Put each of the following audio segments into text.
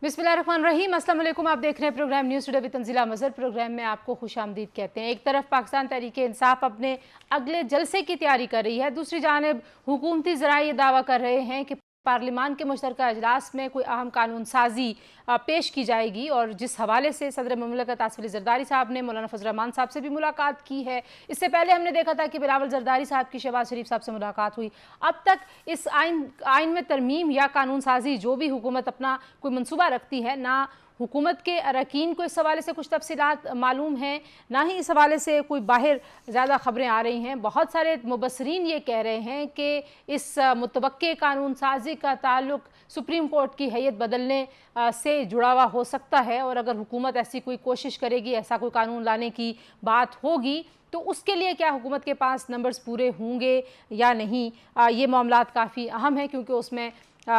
बिस्मिल्लाहिर्रहमानिर्रहीम, अस्सलाम वालेकुम। आप देख रहे हैं program news today with Tanzeela Mazhar. Program में आपको खुशामदीद कहते हैं। एक तरफ पाकिस्तान तहरीक इंसाफ अपने अगले जलसे की तैयारी कर रही है, दूसरी जानिब हुकूमती ज़राए ये दावा कर रहे हैं कि पार्लिमान के मुश्तरका अजलास में कोई अहम कानून साजी पेश की जाएगी। और जिस हवाले से सदर मुमलिकत आसिफ अली जरदारी साहब ने मौलाना फजल रहमान साहब से भी मुलाकात की है। इससे पहले हमने देखा था कि बिलावल जरदारी साहब की शहबाज शरीफ साहब से मुलाकात हुई। अब तक इस आइन में तरमीम या कानून साजी जो भी हुकूमत अपना कोई मनसूबा रखती है, ना हुकूमत के अरकान को इस हवाले से कुछ तफसीलात मालूम हैं, ना ही इस हवाले से कोई बाहर ज़्यादा ख़बरें आ रही हैं। बहुत सारे मुबसरीन ये कह रहे हैं कि इस मुतवक्के कानून साजी का ताल्लुक सुप्रीम कोर्ट की हैयत बदलने से जुड़ा हुआ हो सकता है, और अगर हुकूमत ऐसी कोई कोशिश करेगी, ऐसा कोई कानून लाने की बात होगी, तो उसके लिए क्या हुकूमत के पास नंबर्स पूरे होंगे या नहीं। ये मामलात काफ़ी अहम है, क्योंकि उसमें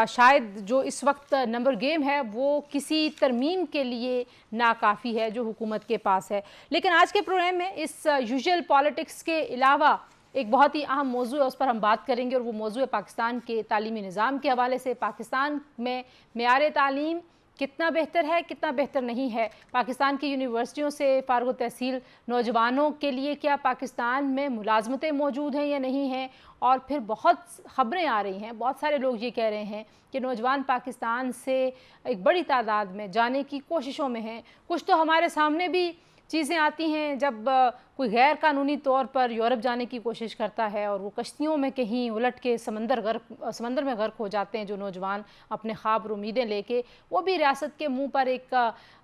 शायद जो इस वक्त नंबर गेम है वो किसी तरमीम के लिए नाकाफ़ी है जो हुकूमत के पास है। लेकिन आज के प्रोग्राम में इस यूजुअल पॉलिटिक्स के अलावा एक बहुत ही अहम मौजू है, उस पर हम बात करेंगे, और वो मौजू है पाकिस्तान के तालीमी निज़ाम के हवाले से। पाकिस्तान में मेयार तालीम कितना बेहतर है, कितना बेहतर नहीं है। पाकिस्तान की यूनिवर्सिटियों से फ़ारिग तहसील नौजवानों के लिए क्या पाकिस्तान में मुलाजमतें मौजूद हैं या नहीं हैं। और फिर बहुत ख़बरें आ रही हैं, बहुत सारे लोग ये कह रहे हैं कि नौजवान पाकिस्तान से एक बड़ी तादाद में जाने की कोशिशों में हैं। कुछ तो हमारे सामने भी चीज़ें आती हैं जब कोई गैर कानूनी तौर पर यूरोप जाने की कोशिश करता है और वो कश्तियों में कहीं उलट के समंदर में गर्क हो जाते हैं जो नौजवान अपने ख्वाब और उम्मीदें लेके। वो भी रियासत के मुंह पर एक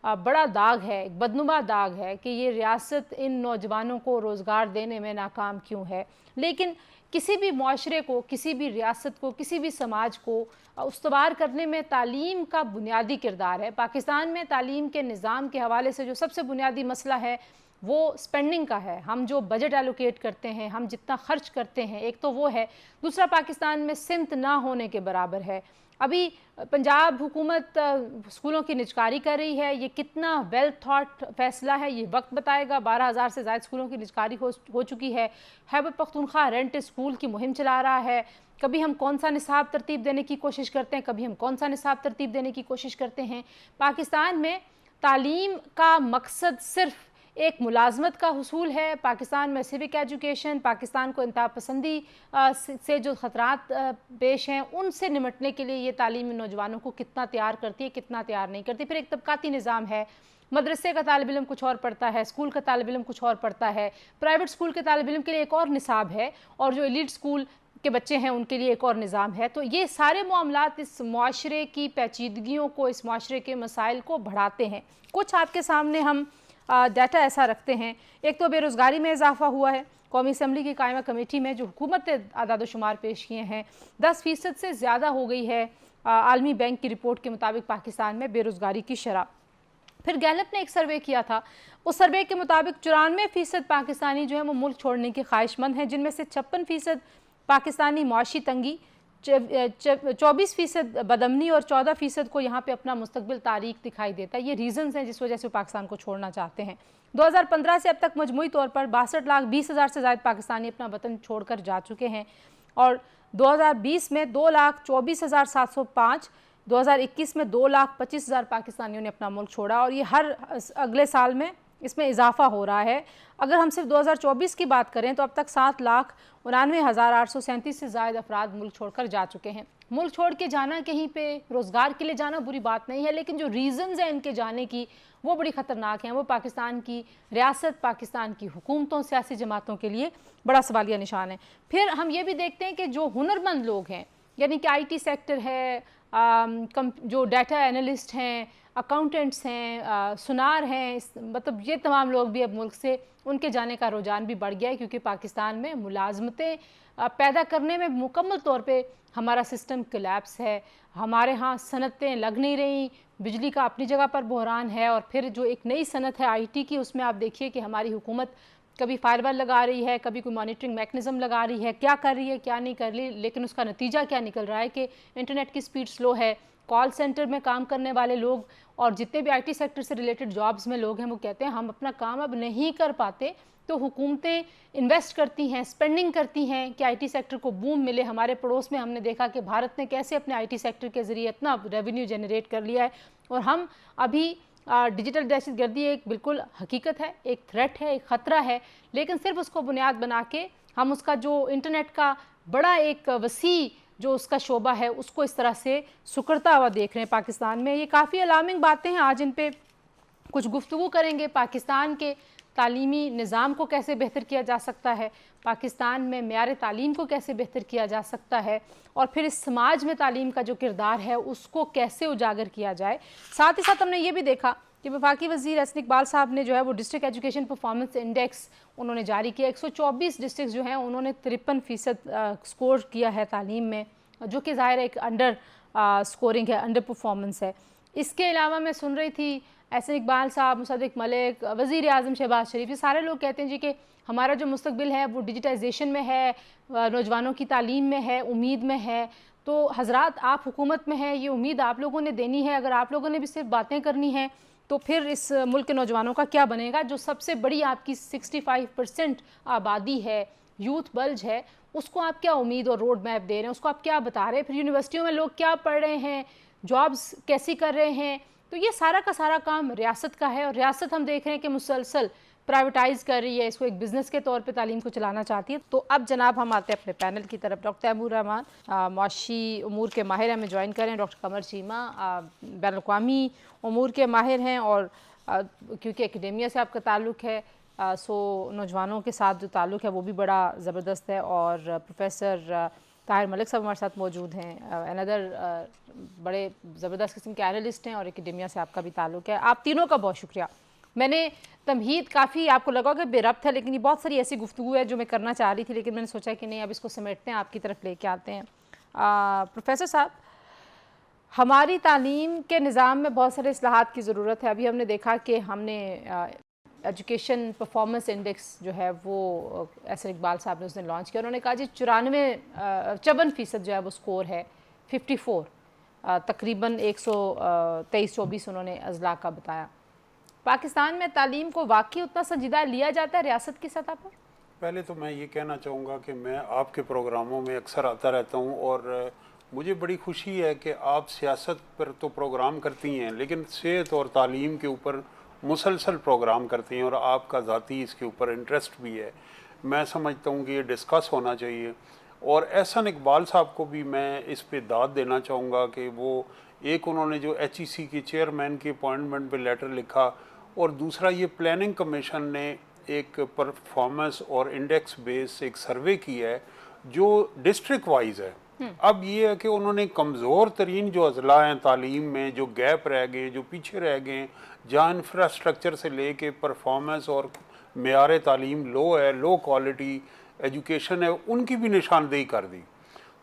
बड़ा दाग है, एक बदनुमा दाग है कि ये रियासत इन नौजवानों को रोज़गार देने में नाकाम क्यों है। लेकिन किसी भी मुआशरे को, किसी भी रियासत को, किसी भी समाज को उस्तवार करने में तालीम का बुनियादी किरदार है। पाकिस्तान में तालीम के निज़ाम के हवाले से जो सबसे बुनियादी मसला है वो स्पेंडिंग का है। हम जो बजट एलोकेट करते हैं, हम जितना खर्च करते हैं, एक तो वो है, दूसरा पाकिस्तान में सिमत ना होने के बराबर है। अभी पंजाब हुकूमत स्कूलों की निजकारी कर रही है, ये कितना वेल थॉट फैसला है ये वक्त बताएगा। 12,000 से ज़्यादा स्कूलों की निजकारी हो चुकी है। खैबर पख्तूनख्वा रेंट स्कूल की मुहिम चला रहा है। कभी हम कौन सा निसाब तरतीब देने की कोशिश करते हैं, कभी हम कौन सा निसाब तरतीब देने की कोशिश करते हैं। पाकिस्तान में तालीम का मकसद सिर्फ एक मुलाजमत का हुसूल है। पाकिस्तान में सिविक एजुकेशन, पाकिस्तान को इंतहा पसंदी से जो ख़तरात पेश हैं उनसे निमटने के लिए ये तालीम नौजवानों को कितना तैयार करती है, कितना तैयार नहीं करती। फिर एक तबकाती निज़ाम है, मदरसे का तालिब इल्म कुछ और पढ़ता है, स्कूल का तालिब इल्म कुछ और पढ़ता है, प्राइवेट स्कूल के तालिब इल्म के लिए एक और निसाब है, और जो एलीट स्कूल के बच्चे हैं उनके लिए एक और निज़ाम है। तो ये सारे मामलात इस माशरे की पेचीदगियों को, इस माशरे के मसाइल को बढ़ाते हैं। कुछ आपके सामने हम डाटा ऐसा रखते हैं। एक तो बेरोज़गारी में इजाफा हुआ है। कौमी असम्बली की कायमा कमेटी में जो हुकूमत ने आदाद शुमार पेश किए हैं, 10% से ज़्यादा हो गई है आलमी बैंक की रिपोर्ट के मुताबिक पाकिस्तान में बेरोज़गारी की शरह। फिर गैलप ने एक सर्वे किया था, उस सर्वे के मुताबिक 94% पाकिस्तानी जो है वो मुल्क छोड़ने के ख्वाहिशमंद हैं, जिनमें से 56% पाकिस्तानी मुआशी तंगी, 24% बदमनी और 14% को यहाँ पे अपना मुस्तकबिल तारीख दिखाई देता है। ये रीज़न्स हैं जिस वजह से पाकिस्तान को छोड़ना चाहते हैं। 2015 से अब तक मजमूई तौर पर 62,20,000 से ज़्यादा पाकिस्तानी अपना वतन छोड़कर जा चुके हैं, और 2020 में 2,24,705, 2021 में 2,25,000 पाकिस्तानियों ने अपना मुल्क छोड़ा, और ये हर अगले साल में इसमें इजाफा हो रहा है। अगर हम सिर्फ 2024 की बात करें तो अब तक 7,99,837 से ज़्यादा अफराद मुल्क छोड़कर जा चुके हैं। मुल्क छोड़ के जाना, कहीं पे रोज़गार के लिए जाना बुरी बात नहीं है, लेकिन जो रीज़न्स हैं इनके जाने की वो बड़ी ख़तरनाक हैं। वो पाकिस्तान की रियासत, पाकिस्तान की हुकूमतों, सियासी जमातों के लिए बड़ा सवालिया निशान है। फिर हम ये भी देखते हैं कि जो हुनरमंद लोग हैं, यानी कि IT सेक्टर है, जो डाटा एनालिस्ट हैं, अकाउंटेंट्स हैं, सुनार हैं, मतलब ये तमाम लोग भी अब मुल्क से उनके जाने का रुझान भी बढ़ गया है, क्योंकि पाकिस्तान में मुलाजमतें पैदा करने में मुकम्मल तौर पे हमारा सिस्टम कोलैप्स है। हमारे यहाँ सनतें लग नहीं रही, बिजली का अपनी जगह पर बहरान है, और फिर जो एक नई सनत है IT की, उसमें आप देखिए कि हमारी हुकूमत कभी फायरवॉल लगा रही है, कभी कोई मॉनिटरिंग मैकेनिज्म लगा रही है, क्या कर रही है क्या नहीं कर रही, लेकिन उसका नतीजा क्या निकल रहा है कि इंटरनेट की स्पीड स्लो है। कॉल सेंटर में काम करने वाले लोग और जितने भी आईटी सेक्टर से रिलेटेड जॉब्स में लोग हैं वो कहते हैं हम अपना काम अब नहीं कर पाते, तो हुकूमतें इन्वेस्ट करती हैं, स्पेंडिंग करती हैं कि आईटी सेक्टर को बूम मिले। हमारे पड़ोस में हमने देखा कि भारत ने कैसे अपने आईटी सेक्टर के ज़रिए इतना रेवेन्यू जनरेट कर लिया है, और हम अभी डिजिटल दहशतगर्दी एक बिल्कुल हकीकत है, एक थ्रेट है, एक ख़तरा है, लेकिन सिर्फ उसको बुनियाद बना के हम उसका जो इंटरनेट का बड़ा एक वसी जो उसका शोबा है उसको इस तरह से सुकड़ता हुआ देख रहे हैं पाकिस्तान में। ये काफ़ी अलार्मिंग बातें हैं, आज इन पे कुछ गुफ्तगू करेंगे। पाकिस्तान के तालीमी निज़ाम को कैसे बेहतर किया जा सकता है, पाकिस्तान में मेयार तालीम को कैसे बेहतर किया जा सकता है, और फिर इस समाज में तालीम का जो किरदार है उसको कैसे उजागर किया जाए। साथ ही साथ हमने ये भी देखा कि वफाकी वज़ीर एहसन इकबाल साहब ने जो है वो डिस्ट्रिक्ट एजुकेशन परफॉर्मेंस इंडेक्स उन्होंने जारी किया। 124 डिस्ट्रिक्ट जो हैं उन्होंने 53% स्कोर किया है तालीम में, जो कि ज़ाहिर एक अंडर स्कोरिंग है, अंडर परफॉर्मेंस है। इसके अलावा मैं सुन रही थी एहसन इकबाल साहब, मुसद्दिक मलिक, वज़ीर आज़म शहबाज शरीफ, ये सारे लोग कहते हैं जी कि हमारा जो मुस्तकबिल है वो डिजिटाइजेशन में है, नौजवानों की तालीम में है, उम्मीद में है। तो हज़रात आप हुकूमत में हैं, ये उम्मीद आप लोगों ने देनी है। अगर आप लोगों ने भी सिर्फ बातें करनी हैं तो फिर इस मुल्क के नौजवानों का क्या बनेगा? जो सबसे बड़ी आपकी 65% आबादी है, यूथ बल्ज है, उसको आप क्या उम्मीद और रोड मैप दे रहे हैं, उसको आप क्या बता रहे हैं? फिर यूनिवर्सिटियों में लोग क्या पढ़ रहे हैं, जॉब्स कैसी कर रहे हैं? तो ये सारा का सारा काम रियासत का है, और रियासत हम देख रहे हैं कि मुसलसल प्राइवेटाइज़ कर रही है, इसको एक बिज़नेस के तौर पे तालीम को चलाना चाहती है। तो अब जनाब हम आते हैं अपने पैनल की तरफ। डॉक्टर तैमूर रहमान मुआशी उमूर के माहिर हमें ज्वाइन करें। डॉक्टर कमर चीमा बैनुल-अक़वामी उमूर के माहिर हैं, और क्योंकि एकेडेमिया से आपका ताल्लुक़ है, सो नौजवानों के साथ जो ताल्लुक़ है वो भी बड़ा ज़बरदस्त है। और प्रोफेसर ताहिर मलिक साहब हमारे साथ मौजूद हैं, अनदर बड़े ज़बरदस्त किस्म के एनालिस्ट हैं, और एकेडेमिया से आपका भी ताल्लुक़ है। आप तीनों का बहुत शुक्रिया। मैंने तमहीद काफ़ी आपको लगा कि बेरब्त है, लेकिन ये बहुत सारी ऐसी गुफ्तगू है जो मैं करना चाह रही थी, लेकिन मैंने सोचा कि नहीं, अब इसको समेटते हैं, आपकी तरफ लेके आते हैं। प्रोफेसर साहब, हमारी तालीम के निज़ाम में बहुत सारे इस्लाहात की ज़रूरत है। अभी हमने देखा कि हमने एजुकेशन परफॉर्मेंस इंडेक्स जो है वो एहसन इकबाल साहब ने उसने लॉन्च किया। उन्होंने कहा जी 54% जो है वो स्कोर है 54, तकरीबन 123-24 उन्होंने अजला का बताया। पाकिस्तान में तालीम को वाकई उतना संजीदा लिया जाता है रियासत की सतह पर? पहले तो मैं ये कहना चाहूँगा कि मैं आपके प्रोग्रामों में अक्सर आता रहता हूँ, और मुझे बड़ी खुशी है कि आप सियासत पर तो प्रोग्राम करती हैं, लेकिन सेहत और तालीम के ऊपर मुसलसल प्रोग्राम करती हैं, और आपका ज़ाती इसके ऊपर इंटरेस्ट भी है। मैं समझता हूँ कि ये डिस्कस होना चाहिए। और एहसन इकबाल साहब को भी मैं इस पे दाद देना चाहूँगा कि वो एक उन्होंने जो HEC की चेयरमैन की अपॉइंटमेंट पे लेटर लिखा, और दूसरा ये प्लानिंग कमीशन ने एक परफॉर्मेंस और इंडेक्स बेस एक सर्वे किया है जो डिस्ट्रिक्ट वाइज है। अब ये है कि उन्होंने कमज़ोर तरीन जो अजला हैं तालीम में, जो गैप रह गए, जो पीछे रह गए, जहाँ इंफ्रास्ट्रक्चर से ले के परफॉर्मेंस और मेयार तालीम लो है, लो क्वालिटी एजुकेशन है, उनकी भी निशानदेही कर दी।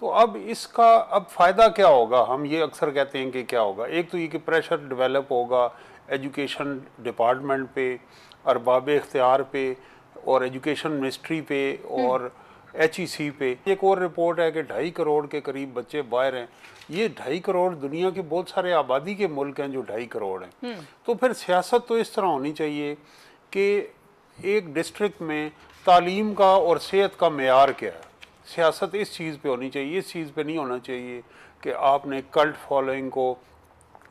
तो अब इसका अब फ़ायदा क्या होगा? हम ये अक्सर कहते हैं कि क्या होगा। एक तो ये कि प्रेशर डेवलप होगा एजुकेशन डिपार्टमेंट पे, अरबाब इख्तियार पे, और एजुकेशन मिनिस्ट्री पे, और HEC पे। एक और रिपोर्ट है कि 2.5 करोड़ के करीब बच्चे बाहर हैं। ये 2.5 करोड़ दुनिया के बहुत सारे आबादी के मुल्क हैं जो 2.5 करोड़ हैं। तो फिर सियासत तो इस तरह होनी चाहिए कि एक डिस्ट्रिक्ट में तालीम का और सेहत का मेयार क्या है, सियासत इस चीज़ पे होनी चाहिए। इस चीज़ पे नहीं होना चाहिए कि आपने कल्ट फॉलोइंग को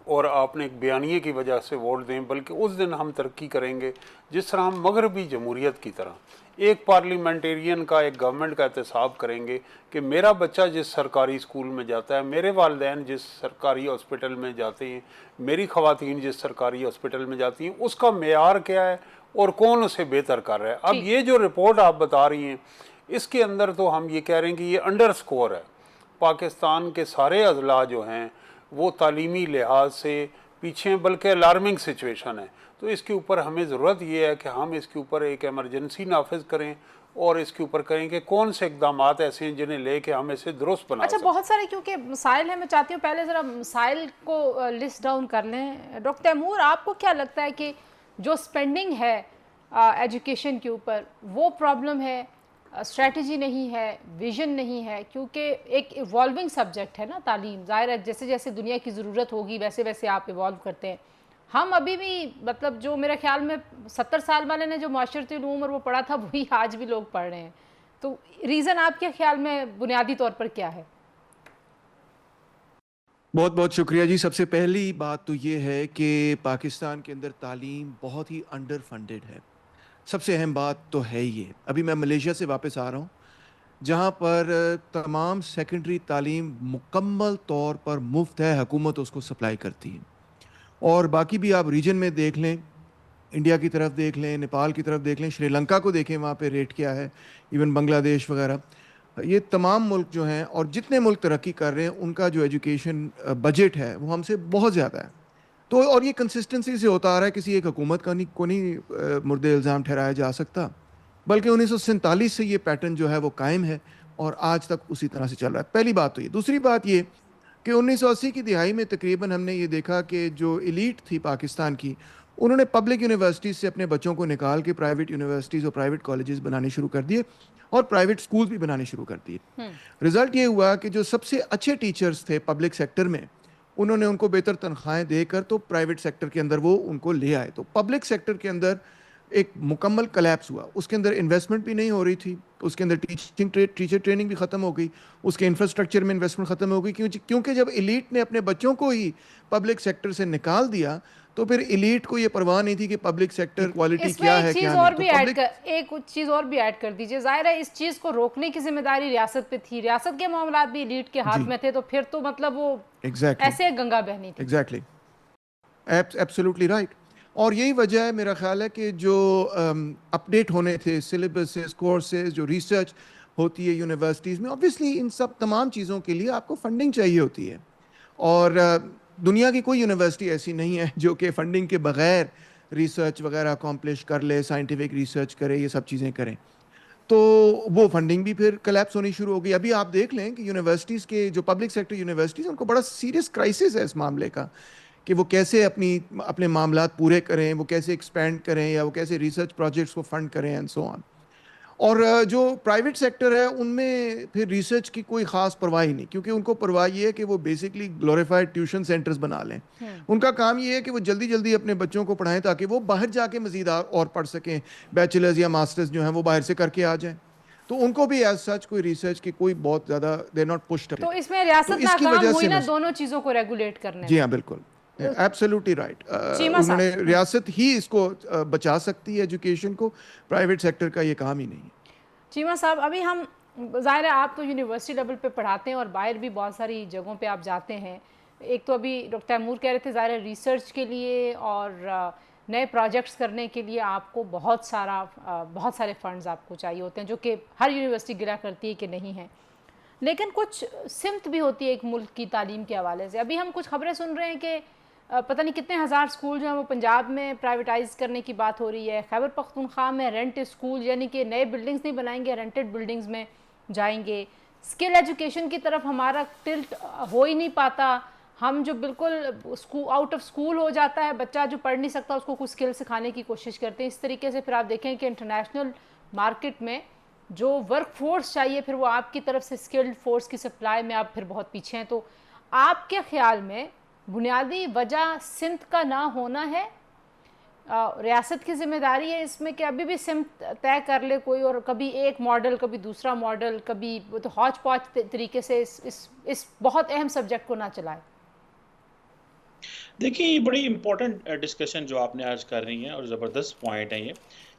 और आपने एक बयानिए की वजह से वोट दें, बल्कि उस दिन हम तरक्की करेंगे जिस तरह हम मगरबी जमहूरियत की तरह एक पार्लियामेंटेरियन का, एक गवर्नमेंट का एहतसाब करेंगे कि मेरा बच्चा जिस सरकारी स्कूल में जाता है, मेरे वालिदैन जिस सरकारी हॉस्पिटल में जाते हैं, मेरी ख़वातीन जिस सरकारी हॉस्पिटल में जाती हैं, उसका मेयार क्या है और कौन उसे बेहतर कर रहा है। अब ये जो रिपोर्ट आप बता रही हैं, इसके अंदर तो हम ये कह रहे हैं कि ये अंडर स्कोर है। पाकिस्तान के सारे अजला जो हैं वो तालीमी लिहाज से पीछे हैं, बल्कि अलार्मिंग सिचुएशन है। तो इसके ऊपर हमें ज़रूरत ये है कि हम इसके ऊपर एक एमरजेंसी नाफिज करें, और इसके ऊपर करें कि कौन से इकदाम ऐसे हैं जिन्हें लेके हम इसे दुरुस्त बना अच्छा, बहुत सारे क्योंकि मसाइल हैं, मैं चाहती हूँ पहले ज़रा मसाइल को लिस्ट डाउन कर लें। डॉक्टर तैमूर, आपको क्या लगता है कि जो स्पेंडिंग है एजुकेशन के ऊपर, वो प्रॉब्लम है, स्ट्रेटजी नहीं है, विजन नहीं है, क्योंकि एक इवॉल्विंग सब्जेक्ट है ना तालीम। ज़ाहिर है जैसे जैसे दुनिया की ज़रूरत होगी वैसे वैसे आप इवॉल्व करते हैं। हम अभी भी मतलब जो मेरे ख्याल में 70 साल वाले ने जो माशरती उलूम और वो पढ़ा था वही आज भी लोग पढ़ रहे हैं। तो रीज़न आपके ख्याल में बुनियादी तौर पर क्या है? बहुत बहुत शुक्रिया जी। सबसे पहली बात तो ये है कि पाकिस्तान के अंदर तालीम बहुत ही अंडर फंडेड है। सबसे अहम बात तो है ये। अभी मैं मलेशिया से वापस आ रहा हूँ, जहाँ पर तमाम सेकेंडरी तालीम मुकम्मल तौर पर मुफ्त है, हुकूमत उसको सप्लाई करती है। और बाकी भी आप रीजन में देख लें, इंडिया की तरफ देख लें, नेपाल की तरफ देख लें, श्रीलंका को देखें, वहाँ पे रेट क्या है, इवन बांग्लादेश वगैरह, ये तमाम मुल्क जो हैं और जितने मुल्क तरक्की कर रहे हैं उनका जो एजुकेशन बजट है वो हमसे बहुत ज़्यादा है। तो और ये कंसिस्टेंसी से होता आ रहा है, किसी एक हुकूमत का नहीं को नहीं मुर्दे इल्ज़ाम ठहराया जा सकता, बल्कि 1947 से ये पैटर्न जो है वो कायम है और आज तक उसी तरह से चल रहा है। पहली बात तो ये। दूसरी बात ये कि 1980 की दिहाई में तकरीबन हमने ये देखा कि जो एलीट थी पाकिस्तान की, उन्होंने पब्लिक यूनिवर्सिटीज़ से अपने बच्चों को निकाल के प्राइवेट यूनिवर्सिटीज़ और प्राइवेट कॉलेजेस बनाने शुरू कर दिए और प्राइवेट स्कूल भी बनाने शुरू कर दिए। रिजल्ट ये हुआ कि जो सबसे अच्छे टीचर्स थे पब्लिक सेक्टर में, उन्होंने उनको बेहतर तनख्वाहें देकर तो प्राइवेट सेक्टर के अंदर वो उनको ले आए। तो पब्लिक सेक्टर के अंदर एक मुकम्मल कलैप्स हुआ। उसके अंदर इन्वेस्टमेंट भी नहीं हो रही थी, उसके अंदर टीचर ट्रेनिंग भी ख़त्म हो गई, उसके इंफ्रास्ट्रक्चर में इन्वेस्टमेंट ख़त्म हो गई, क्योंकि जब एलीट ने अपने बच्चों को ही पब्लिक सेक्टर से निकाल दिया तो फिर एलीट को ये परवाह नहीं थी कि पब्लिक सेक्टर क्वालिटी क्या है क्या नहीं। एक चीज़ और भी ऐड कर दीजिए। जाहिर है इस चीज़ को रोकने की जिम्मेदारी रियासत पे थी, रियासत के मामलात भी एलीट के हाथ में थे, तो फिर तो मतलब वो ऐसे गंगा बहनी थी। Exactly, absolutely right. और यही वजह है मेरा ख्याल है कि जो अपडेट होने थे सिलेबसेस, कोर्सेज, जो रिसर्च होती है यूनिवर्सिटीज़ में, ऑब्वियसली इन सब तमाम चीज़ों के लिए आपको फंडिंग चाहिए होती है। और दुनिया की कोई यूनिवर्सिटी ऐसी नहीं है जो कि फंडिंग के बगैर रिसर्च वगैरह अकॉम्प्लिश कर ले, साइंटिफिक रिसर्च करे, ये सब चीज़ें करें। तो वो फंडिंग भी फिर कलेप्स होनी शुरू हो गई। अभी आप देख लें कि यूनिवर्सिटीज़ के जो पब्लिक सेक्टर यूनिवर्सिटीज़, उनको बड़ा सीरियस क्राइसिस है इस मामले का कि वो कैसे अपने मामलात पूरे करें, वो कैसे एक्सपेंड करें, या वो कैसे रिसर्च प्रोजेक्ट्स को फंड करें एंड सो ऑन। और जो प्राइवेट सेक्टर है उनमें फिर रिसर्च की कोई ख़ास परवाह ही नहीं, क्योंकि उनको परवाह ये है कि वो बेसिकली ग्लोरीफाइड ट्यूशन सेंटर्स बना लें। उनका काम ये है कि वो जल्दी जल्दी अपने बच्चों को पढ़ाएं ताकि वो बाहर जाके मज़ीद और पढ़ सकें, बैचलर्स या मास्टर्स जो हैं वो बाहर से करके आ जाएं। तो उनको भी एज सच कोई रिसर्च की कोई बहुत ज़्यादा दे नॉट पुश्ड। तो इसमें रियासत नाकाम हुई ना दोनों चीज़ों को रेगुलेट करने। जी हाँ, बिल्कुल, एब्सोल्युटली राइट। उन्होंने रियासत ही इसको बचा सकती है एजुकेशन को, प्राइवेट सेक्टर का ये काम ही नहीं है। चीमा साहब, अभी हम ज़ाहिर है आप तो यूनिवर्सिटी लेवल पे पढ़ाते हैं और बाहर भी बहुत सारी जगहों पे आप जाते हैं। एक तो अभी डॉक्टर तैमूर कह रहे थे ज़ाहिर है रिसर्च के लिए और नए प्रोजेक्ट्स करने के लिए आपको बहुत सारे फंड्स आपको चाहिए होते हैं, जो कि हर यूनिवर्सिटी गिरा करती है कि नहीं है। लेकिन कुछ सिमत भी होती है एक मुल्क की तालीम के हवाले से। अभी हम कुछ खबरें सुन रहे हैं कि पता नहीं कितने हज़ार स्कूल जो हैं वो पंजाब में प्राइवेटाइज़ करने की बात हो रही है। खैबर पख्तूनख्वा में रेंट स्कूल, यानी कि नए बिल्डिंग्स नहीं बनाएंगे, रेंटेड बिल्डिंग्स में जाएंगे। स्किल एजुकेशन की तरफ हमारा टिल्ट हो ही नहीं पाता। हम जो बिल्कुल स्कूल आउट ऑफ स्कूल हो जाता है बच्चा, जो पढ़ नहीं सकता, उसको कुछ स्किल सिखाने की कोशिश करते हैं। इस तरीके से फिर आप देखें कि इंटरनेशनल मार्केट में जो वर्क फोर्स चाहिए, फिर वो आपकी तरफ से स्किल्ड फोर्स की सप्लाई में आप फिर बहुत पीछे हैं। तो आपके ख्याल में बुनियादी वजह सिमत का ना होना है, रियासत की जिम्मेदारी है इसमें कि अभी भी सिमत तय कर ले कोई, और कभी एक मॉडल कभी दूसरा मॉडल, कभी तो हौच पौच तरीके से इस बहुत अहम सब्जेक्ट को ना चलाए? देखिए, ये बड़ी इंपॉर्टेंट डिस्कशन जो आपने आज कर रही हैं और ज़बरदस्त पॉइंट है ये।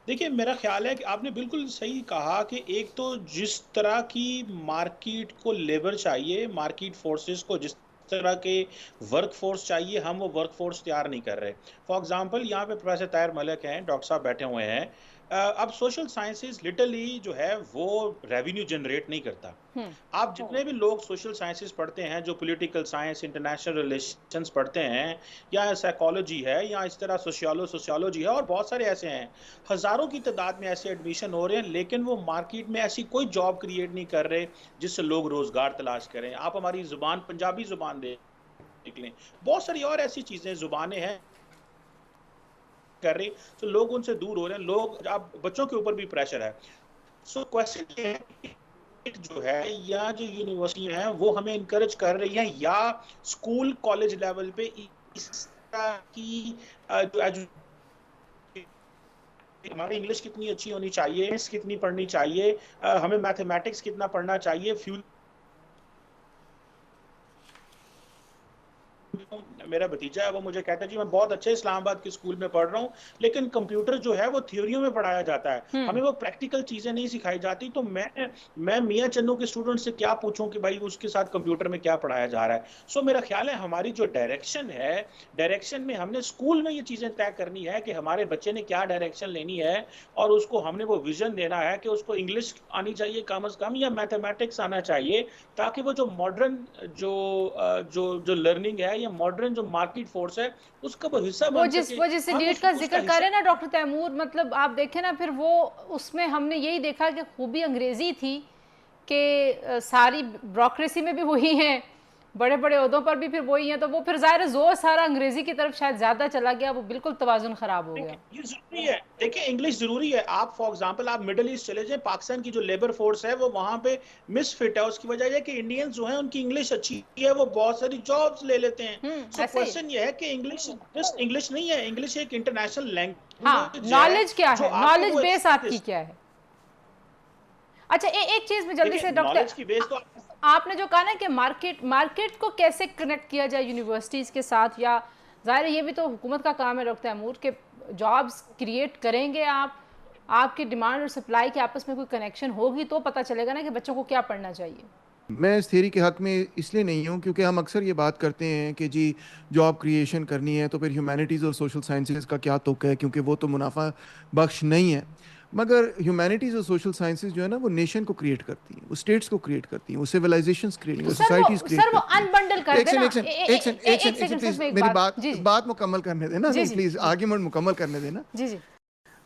देखिए, मेरा ख्याल है कि आपने बिल्कुल सही कहा कि एक तो जिस तरह की मार्केट को लेबर चाहिए, मार्केट फोर्सेस को जिस तरह के वर्क फोर्स चाहिए, हम वो वर्क फोर्स तैयार नहीं कर रहे। फॉर एग्जांपल, यहाँ पे प्रोफेसर ताहिर मलिक हैं, डॉक्टर साहब बैठे हुए हैं। अब सोशल साइंसेज लिटरली जो है वो रेवेन्यू जनरेट नहीं करता। आप जितने भी लोग सोशल साइंसेज पढ़ते हैं, जो पॉलिटिकल साइंस, इंटरनेशनल रिलेशंस पढ़ते हैं, या साइकोलॉजी है, या इस तरह सोशियोलॉजी है, और बहुत सारे ऐसे हैं, हज़ारों की तादाद में ऐसे एडमिशन हो रहे हैं, लेकिन वो मार्केट में ऐसी कोई जॉब क्रिएट नहीं कर रहे जिससे लोग रोज़गार तलाश करें। आप हमारी ज़ुबान, पंजाबी ज़ुबान देख लें, बहुत सारी और ऐसी चीज़ें, ज़ुबानें हैं कर रही, तो लोग उनसे दूर हो रहे हैं, लोग अब बच्चों के ऊपर भी प्रेशर है। सो क्वेश्चन ये है कि जो है या जो यूनिवर्सिटी है वो हमें इनकरेज कर रही है या स्कूल कॉलेज लेवल पे इस तरह की जो हमारी इंग्लिश कितनी अच्छी होनी चाहिए, कितनी पढ़नी चाहिए, हमें मैथमेटिक्स कितना पढ़ना चाहिए, मेरा भतीजा है वो मुझे कहता है जी मैं बहुत अच्छे इस्लामाबाद के स्कूल में पढ़ रहा हूँ, लेकिन कंप्यूटर जो है वो थ्योरियों में पढ़ाया जाता है, हमें वो प्रैक्टिकल चीजें नहीं सिखाई जाती। तो मैं मियाँ चन्नू के स्टूडेंट से क्या पूछूं कि भाई उसके साथ कंप्यूटर में क्या पढ़ाया जा रहा है। सो मेरा ख्याल है हमारी जो डायरेक्शन है, डायरेक्शन में हमने स्कूल में ये चीजें तय करनी है कि हमारे बच्चे ने क्या डायरेक्शन लेनी है, और उसको हमने वो विजन देना है कि उसको इंग्लिश आनी चाहिए कम से कम या मैथमेटिक्स आना चाहिए, ताकि वो जो मॉडर्न जो जो जो लर्निंग है या मॉडर्न जो मार्केट फोर्स है उसका वो हिस्सा बन सके। वो जिस नीट का जिक्र करें ना डॉक्टर तैमूर, मतलब आप देखें ना, फिर वो उसमें हमने यही देखा कि खूबी अंग्रेजी थी कि सारी ब्यूरोक्रेसी में भी वही हैं, बड़े बड़े ओहदों पर भी फिर वही हैं, तो वो फिर ज़ाहिर जोर सारा अंग्रेजी की तरफ शायद ज़्यादा चला गया, वो बिल्कुल तवाज़ुन ख़राब हो गया। ये जरूरी है, देखिए इंग्लिश जरूरी है। आप फॉर एग्जांपल आप मिडिल ईस्ट चले जाएं, पाकिस्तान की जो लेबर फोर्स है वो वहां पे मिसफिट है। उसकी वजह यह कि इंडियंस जो है उनकी इंग्लिश अच्छी है, वो बहुत सारी जॉब्स ले लेते हैं। सो क्वेश्चन ये है कि इंग्लिश जस्ट इंग्लिश नहीं है, इंग्लिश एक इंटरनेशनल लैंग्वेज है। नॉलेज क्या है, नॉलेज बेस आपकी आपकी क्या है? अच्छा, एक चीज में जल्दी से डॉक्टर, नॉलेज की बेस तो आपने जो कहा ना कि मार्केट को कैसे कनेक्ट किया जाए यूनिवर्सिटीज़ के साथ, या ज़ाहिर ये भी तो हुकूमत का काम है डॉक्टर तैमूर के जॉब्स क्रिएट करेंगे आप, आपकी डिमांड और सप्लाई के आपस में कोई कनेक्शन होगी तो पता चलेगा ना कि बच्चों को क्या पढ़ना चाहिए। मैं इस थ्योरी के हक में इसलिए नहीं हूँ क्योंकि हम अक्सर ये बात करते हैं कि जी जॉब क्रिएशन करनी है तो फिर ह्यूमैनिटीज़ और सोशल साइंसेज का क्या तुक है, क्योंकि वो तो मुनाफा बख्श नहीं है। मगर ह्यूमैनिटीज़ और सोशल साइंसेज जो है ना वो नेशन को क्रिएट करती हैं, वो स्टेट्स को क्रिएट करती हैं, वो सिविलाइजेशंस क्रिएट, वो सोसाइटीज़ क्रिएट सर वो करती हैं। अनबंडल कर एक देना, सेकंड एक सेकंड एक सेकंड एक सेकंड प्लीज मेरी बात मुकम्मल करने देना, नहीं प्लीज आर्ग्यूमेंट मुकम्मल करने देना। जी जी।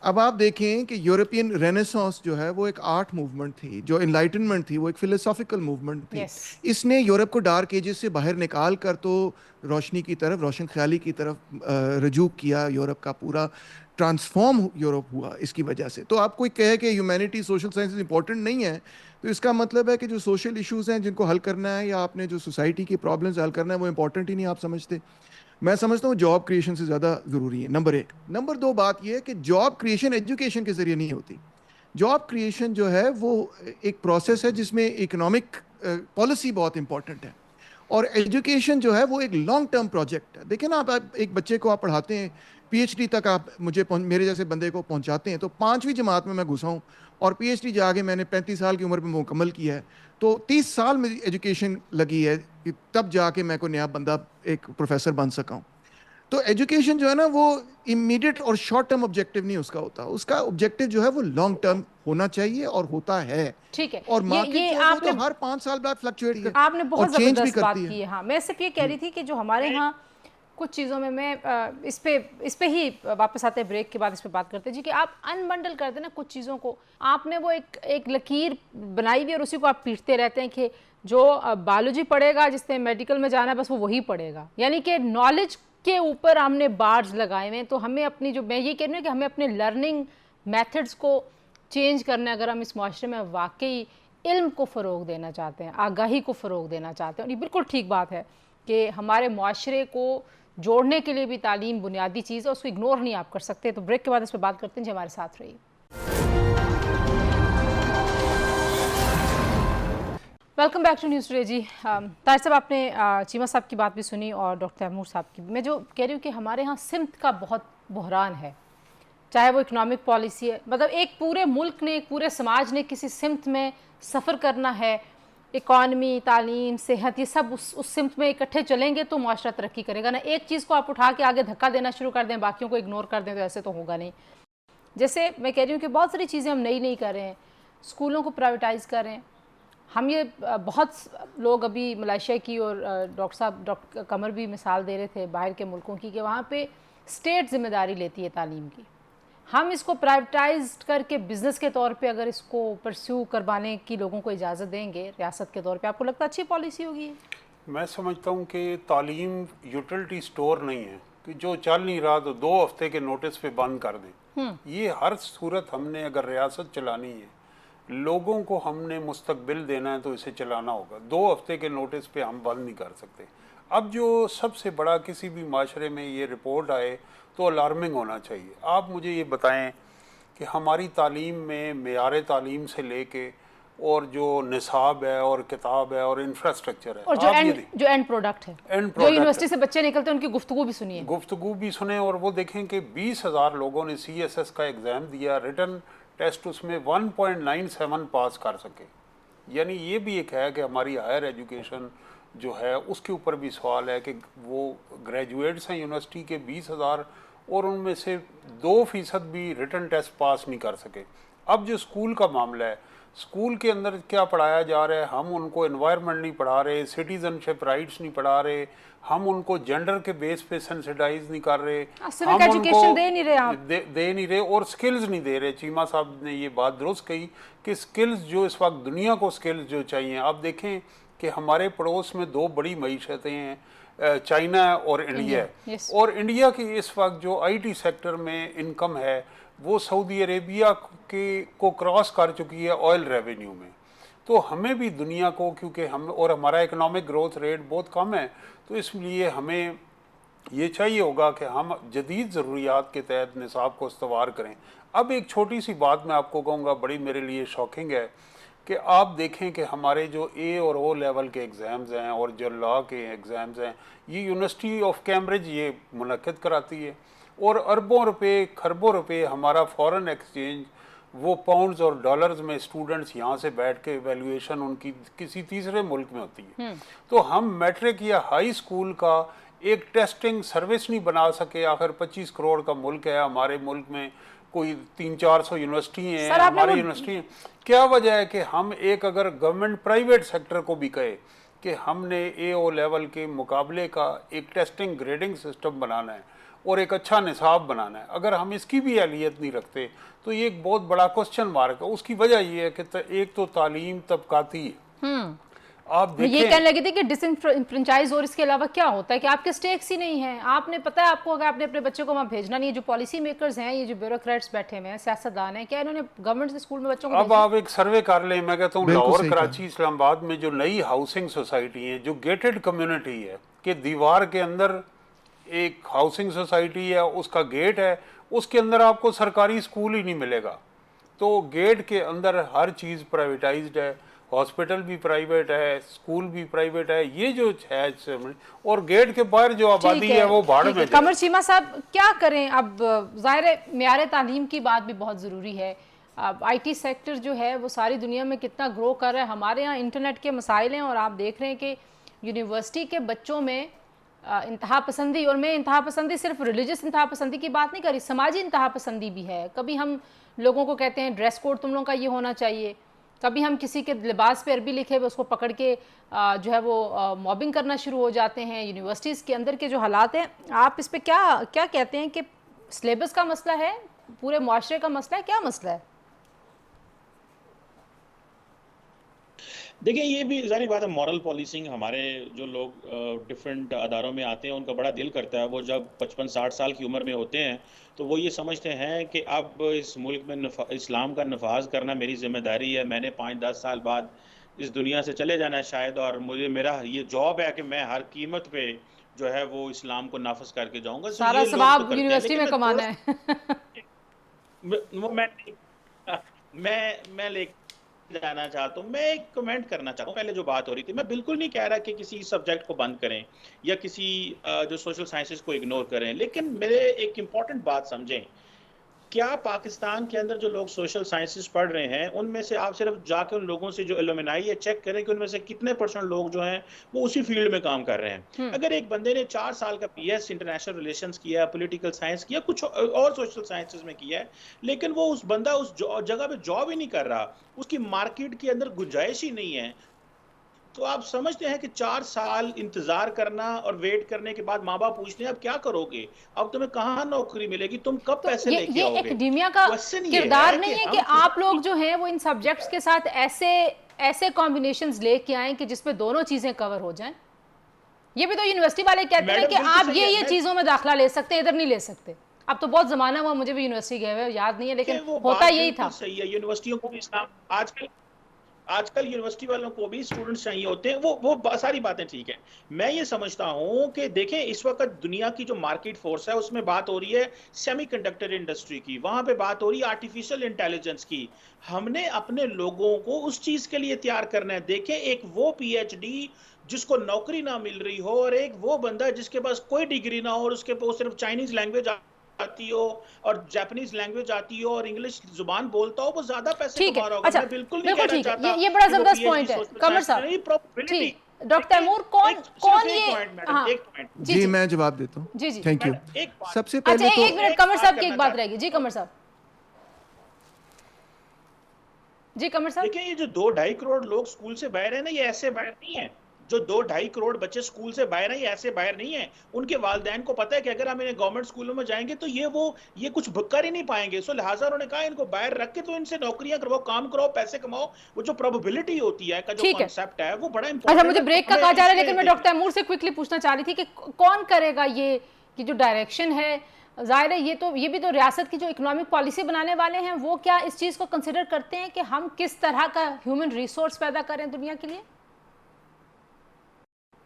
अब आप देखें कि यूरोपियन रेनेसांस जो है वो एक आर्ट मूवमेंट थी, जो एनलाइटनमेंट थी वो एक फिलोसॉफिकल मूवमेंट थी। इसने यूरोप को डार्क एजेस से बाहर निकाल कर तो रोशनी की तरफ, रोशन ख्याली की तरफ रजू किया। यूरोप का पूरा ट्रांसफॉर्म यूरोप हुआ इसकी वजह से। तो आप कोई कहे कि ह्यूमैनिटी सोशल साइंसेज इंपॉर्टेंट नहीं है, तो इसका मतलब है कि जो सोशल इश्यूज हैं जिनको हल करना है या आपने जो सोसाइटी की प्रॉब्लम्स हल करना है वो इंपॉर्टेंट ही नहीं आप समझते। मैं समझता हूँ जॉब क्रिएशन से ज़्यादा ज़रूरी है, नंबर एक। नंबर दो बात यह है कि जॉब क्रिएशन एजुकेशन के ज़रिए नहीं होती। जॉब क्रिएशन जो है वो एक प्रोसेस है जिसमें इकोनॉमिक पॉलिसी बहुत इंपॉर्टेंट है, और एजुकेशन जो है वो एक लॉन्ग टर्म प्रोजेक्ट है। देखिए ना, आप एक बच्चे को आप पढ़ाते हैं, पीएचडी तक आप मेरे जैसे बंदे को पहुंचाते हैं, तो 5वीं जमात में मैं घुसा हूँ और पीएचडी जाके मैंने 35 साल की उम्र में मुकम्मल किया है, तो 30 साल मेरी एजुकेशन लगी है कि तब जाके मैं कोई नया बंदा एक प्रोफेसर बन सका हूँ। तो एजुकेशन जो है ना वो इमीडिएट और शॉर्ट टर्म ऑब्जेक्टिव नहीं उसका होता, उसका ऑब्जेक्टिव जो है वो लॉन्ग टर्म होना चाहिए और होता है। ठीक है, और मार्केट ये जो है वो आपने तो हर 5 साल बाद फ्लक्चुएट करती है, आपने बहुत और चेंज भी ज़बरदस्त बात करती की है। है। हाँ, मैं सिर्फ ये कह रही थी कि जो हमारे यहाँ कुछ चीज़ों में, मैं इस पे ही वापस आते हैं, ब्रेक के बाद इस पे बात करते हैं जी, कि आप अनबंडल कर देना कुछ चीज़ों को। आपने वो एक लकीर बनाई हुई और उसी को आप पीटते रहते हैं कि जो बायोलॉजी पढ़ेगा, जिसने मेडिकल में जाना है, बस वो वही पढ़ेगा। यानी कि नॉलेज के ऊपर हमने बार्ज लगाए हुए हैं। तो हमें अपनी, जो मैं ये कह रही हूँ कि हमें अपने लर्निंग मेथड्स को चेंज करना है, अगर हम इस माशरे में वाकई इल्म को फ़रोग देना चाहते हैं, आगाही को फ़रोग देना चाहते हैं। और ये बिल्कुल ठीक बात है कि हमारे माशरे को जोड़ने के लिए भी तालीम बुनियादी चीज़ है, उसको इग्नोर नहीं आप कर सकते। तो ब्रेक के बाद इस पर बात करते हैं जी, हमारे साथ रहिए। Welcome back to News Today जी। ताहिर साहब, आपने चीमा साहब की बात भी सुनी और डॉक्टर तैमूर साहब की। मैं जो कह रही हूँ कि हमारे यहाँ सिमत का बहुत बहरान है, चाहे वो इकोनॉमिक पॉलिसी है, मतलब एक पूरे मुल्क ने, एक पूरे समाज ने किसी सिमत में सफ़र करना है, इकॉनमी, तालीम, सेहत, ये सब उस सिमत में इकट्ठे चलेंगे तो माशरा तरक्की करेगा ना। एक चीज़ को आप उठा के आगे धक्का देना शुरू कर दें, बाकियों को इग्नोर कर दें, तो ऐसे तो होगा नहीं। जैसे मैं कह रही हूँ कि बहुत सारी चीज़ें हम नई कर रहे हैं, स्कूलों को प्राइवेटाइज़ कर रहे हैं हम। ये बहुत लोग अभी मलेशिया की और डॉक्टर कमर भी मिसाल दे रहे थे बाहर के मुल्कों की, कि वहाँ पे स्टेट ज़िम्मेदारी लेती है तालीम की। हम इसको प्राइवेटाइज करके बिज़नेस के तौर पे अगर इसको परस्यू करवाने की लोगों को इजाज़त देंगे रियासत के तौर पे, आपको लगता है अच्छी पॉलिसी होगी? मैं समझता हूँ कि तालीम यूटिलिटी स्टोर नहीं है, कि जो चल नहीं रहा तो 2 हफ्ते के नोटिस पे बंद कर दें। ये हर सूरत हमने अगर रियासत चलानी है, लोगों को हमने मुस्तकबिल देना है तो इसे चलाना होगा। 2 हफ्ते के नोटिस पे हम बंद नहीं कर सकते। अब जो सबसे बड़ा किसी भी माशरे में ये रिपोर्ट आए तो अलार्मिंग होना चाहिए। आप मुझे ये बताएं कि हमारी तालीम में मेयार तालीम से लेके और जो निसाब है और किताब है और इंफ्रास्ट्रक्चर है, और जो एंड प्रोडक्ट है, जो यूनिवर्सिटी से बच्चे निकलते हैं उनकी गुफ्तगू भी सुनिए, गुफ्तगू भी सुने। और वो देखें कि 20,000 लोगों ने CSS का एग्ज़ाम दिया, रिटन टेस्ट उसमें 1.97 पास कर सके। यानी ये भी एक है कि हमारी हायर एजुकेशन जो है उसके ऊपर भी सवाल है कि वो ग्रेजुएट्स हैं यूनिवर्सिटी के 20,000 और उनमें से 2% भी रिटन टेस्ट पास नहीं कर सके। अब जो स्कूल का मामला है, स्कूल के अंदर क्या पढ़ाया जा रहा है, हम उनको एनवायरनमेंट नहीं पढ़ा रहे, सिटीजनशिप राइट्स नहीं पढ़ा रहे, हम उनको जेंडर के बेस पे सेंसिटाइज नहीं कर रहे, हम एजुकेशन दे नहीं रहे, आप दे नहीं रहे और स्किल्स नहीं दे रहे। चीमा साहब ने ये बात दुरुस्त कही कि स्किल्स जो इस वक्त दुनिया को स्किल्स जो चाहिए, आप देखें कि हमारे पड़ोस में 2 बड़ी मईशतें हैं, चाइना और इंडिया है। और इंडिया की इस वक्त जो IT सेक्टर में इनकम है वो सऊदी अरेबिया को क्रॉस कर चुकी है ऑयल रेवेन्यू में। तो हमें भी दुनिया को, क्योंकि हम और हमारा इकोनॉमिक ग्रोथ रेट बहुत कम है, तो इसलिए हमें ये चाहिए होगा कि हम जदीद ज़रूरियात के तहत निसाब को इस्तवार करें। अब एक छोटी सी बात मैं आपको कहूँगा, बड़ी मेरे लिए शॉकिंग है कि आप देखें कि हमारे जो A और O लेवल के एग्ज़ाम्स हैं और जो लॉ के एग्ज़ाम्स हैं, ये यूनिवर्सिटी ऑफ कैम्ब्रिज ये मुनक्किद कराती है और अरबों रुपए खरबों रुपए हमारा फॉरेन एक्सचेंज वो पाउंड्स और डॉलर्स में स्टूडेंट्स यहाँ से बैठ के एवेल्यूएशन उनकी किसी तीसरे मुल्क में होती है। तो हम मैट्रिक या हाई स्कूल का एक टेस्टिंग सर्विस नहीं बना सके। आखिर 25 करोड़ का मुल्क है, हमारे मुल्क में कोई 300-400 यूनिवर्सिटी हैं, हमारी यूनिवर्सिटी। क्या वजह है कि हम एक अगर गवर्नमेंट प्राइवेट सेक्टर को भी कहे कि हमने AO लेवल के मुकाबले का एक टेस्टिंग ग्रेडिंग सिस्टम बनाना है और एक अच्छा निसाब बनाना है, अगर हम इसकी भी अहलियत नहीं रखते तो ये एक बहुत बड़ा क्वेश्चन मार्क है। उसकी वजह ये है कि एक तो तालीम तबकाती है। आप ये कहने लगे थे कि डिसफ्रेंचाइज और इसके अलावा क्या होता है कि आपके स्टेक्स ही नहीं है। आपने पता है आपको, अगर आपने अपने बच्चे को वहाँ भेजना नहीं है, जो पॉलिसी मेकर्स हैं, ये जो ब्यूरोक्रेट्स बैठे हुए हैं, सियासतदान हैं, क्या इन्होंने गवर्नमेंट स्कूल में बच्चों को अब आप एक सर्वे कर लें। मैं कहता हूँ लाहौर, कराची, इस्लामाबाद में जो नई हाउसिंग सोसाइटी है, जो गेटेड कम्युनिटी है कि दीवार के अंदर एक हाउसिंग सोसाइटी है, उसका गेट है, उसके अंदर आपको सरकारी स्कूल ही नहीं मिलेगा। तो गेट के अंदर हर चीज़ प्राइवेटाइज्ड है, हॉस्पिटल भी प्राइवेट है, स्कूल भी प्राइवेट है, ये जो है, और गेट के बाहर जो आबादी है वो भाड़ में। कमर चीमा साहब क्या करें? अब ज़ाहिर है मेयार तालीम की बात भी बहुत ज़रूरी है। अब IT सेक्टर जो है वो सारी दुनिया में कितना ग्रो कर रहा है, हमारे यहाँ इंटरनेट के मसाइल हैं और आप देख रहे हैं कि यूनिवर्सिटी के बच्चों में इंतहा पसंदी, और मैं इंतहा पसंदी सिर्फ रिलीजियस इंतहा पसंदी की बात नहीं कर रही, समाजी इंतहा पसंदी भी है। कभी हम लोगों को कहते हैं ड्रेस कोड तुम लोगों का ये होना चाहिए, कभी हम किसी के लिबास पे अरबी लिखे हुए उसको पकड़ के जो है वो मॉबिंग करना शुरू हो जाते हैं। यूनिवर्सिटीज़ के अंदर के जो हालात हैं, आप इस पे क्या कहते हैं कि सिलेबस का मसला है, पूरे मुआशरे का मसला है, क्या मसला है? देखिए, ये भी ज़ाहिर बात है, मॉरल पॉलिसिंग हमारे जो लोग डिफरेंट अदारों में आते हैं उनका बड़ा दिल करता है। वो जब 55-60 साल की उम्र में होते हैं तो वो ये समझते हैं कि अब इस मुल्क में इस्लाम का नफाज करना मेरी जिम्मेदारी है। मैंने 5-10 साल बाद इस दुनिया से चले जाना है शायद, और मुझे मेरा ये जॉब है कि मैं हर कीमत पे जो है वो इस्लाम को नाफज करके जाऊंगा। सारा सवाब यूनिवर्सिटी में कमाना है। मैं ले जाना चाहता हूँ, मैं एक कमेंट करना चाहता हूँ। पहले जो बात हो रही थी, मैं बिल्कुल नहीं कह रहा कि किसी सब्जेक्ट को बंद करें या किसी जो सोशल साइंसेस को इग्नोर करें, लेकिन मेरे एक इम्पॉर्टेंट बात समझें। क्या पाकिस्तान के अंदर जो लोग सोशल साइंसेस पढ़ रहे हैं उनमें से आप सिर्फ जाकर उन लोगों से जो एलुमनाई है चेक करें कि उनमें से कितने % लोग जो हैं वो उसी फील्ड में काम कर रहे हैं। अगर एक बंदे ने 4 साल का PS इंटरनेशनल रिलेशंस किया, पॉलिटिकल साइंस किया, कुछ और सोशल साइंसेस में किया है, लेकिन वो उस बंदा उस जगह पे जॉब ही नहीं कर रहा, उसकी मार्केट के अंदर गुंजाइश ही नहीं है, तो आप समझते हैं कि 4 साल इंतजार करना और वेट करने के बाद माँ बाप पूछते हैं अब क्या करोगे, अब तुम्हें कहाँ नौकरी मिलेगी, तुम कब पैसे लेके आओगे? ये एकेडमिया का किरदार नहीं है कि आप लोग जो हैं वो इन सब्जेक्ट्स के साथ ऐसे कॉम्बिनेशंस लेके आएं कि जिसमें दोनों चीजें कवर हो जाएं? ये भी तो यूनिवर्सिटी वाले कहते हैं मैडम कि बिल्कुल आप सही ये है। चीजों में दाखिला ले सकते हैं, इधर नहीं ले सकते। अब तो बहुत जमाना हुआ, मुझे भी यूनिवर्सिटी गए हुए याद नहीं है, लेकिन वो होता बात यही बिल्कुल था। सही है। यूनिवर्सिटियों को भी इस्लाम आजकल आजकल यूनिवर्सिटी वालों को भी स्टूडेंट्स चाहिए होते हैं, वो सारी बातें ठीक है। मैं ये समझता हूं कि देखें, इस वक्त दुनिया की जो मार्केट फोर्स है उसमें बात हो रही है सेमीकंडक्टर इंडस्ट्री की, वहां पे बात हो रही है आर्टिफिशियल इंटेलिजेंस की। हमने अपने लोगों को उस चीज के लिए तैयार करना है। देखें, एक वो पीएचडी जिसको नौकरी ना मिल रही हो, और एक वो बंदा जिसके पास कोई डिग्री ना हो और उसके पास सिर्फ चाइनीज लैंग्वेज आती हो और जापानीज लैंग्वेज आती हो और इंग्लिश जुबान बोलता हो, वो ज्यादा पैसे ठीक है, कमा रहा होगा। अच्छा, मैं बिल्कुल नहीं बिल्कुल कहना ठीक है, चाहता ये बड़ा कि वो जबरदस्त पीएचडी पॉइंट है सोशल कमर साइंस साहब। नहीं, प्रोबेबिलिटी। ठीक, डॉक्टर देखिए, तैमूर, कौन सिर्फ कौन एक ये, पॉइंट मैडम, हाँ एक पॉइंट जी जी जी मैं जवाब देता हूँ। जी जी, थैंक यू। मैडम, एक बात। सबसे अच्छा पहले तो एक मिनट, कमर साहब की एक बात रहेगी जी। कमर साहब, जी कमर साहब। देखिए, ये जो 2-2.5 करोड़ लोग स्कूल से बाहर हैं ना, ये ऐसे बाहर नहीं है। जो 2-2.5 करोड़ बच्चे स्कूल से बाहर हैं, ये ऐसे बाहर नहीं है। उनके वालिदैन को पता है कि अगर हम इन्हें गवर्नमेंट स्कूलों में जाएंगे तो ये कुछ कर ही नहीं पाएंगे। सो लिहाजा उन्होंने कहा इनको बाहर रख के तो इनसे नौकरियां करवाओ, काम कराओ, पैसे कमाओ। वो जो प्रोबेबिलिटी होती है का जो ठीक है, कॉन्सेप्ट है वो बड़ा अच्छा इंपॉर्टेंट मुझे है। ब्रेक का हमें कहा जा रहा है, इसमें लेकिन मैं देखिए, डॉक्टर तैमूर से क्विकली पूछना चाह रही थी कि कौन करेगा ये कि जो डायरेक्शन है, जाहिर है ये भी तो रियासत की जो इकोनॉमिक पॉलिसी बनाने वाले हैं वो क्या इस चीज़ को कंसिडर करते हैं कि हम किस तरह का ह्यूमन रिसोर्स पैदा करें दुनिया के लिए?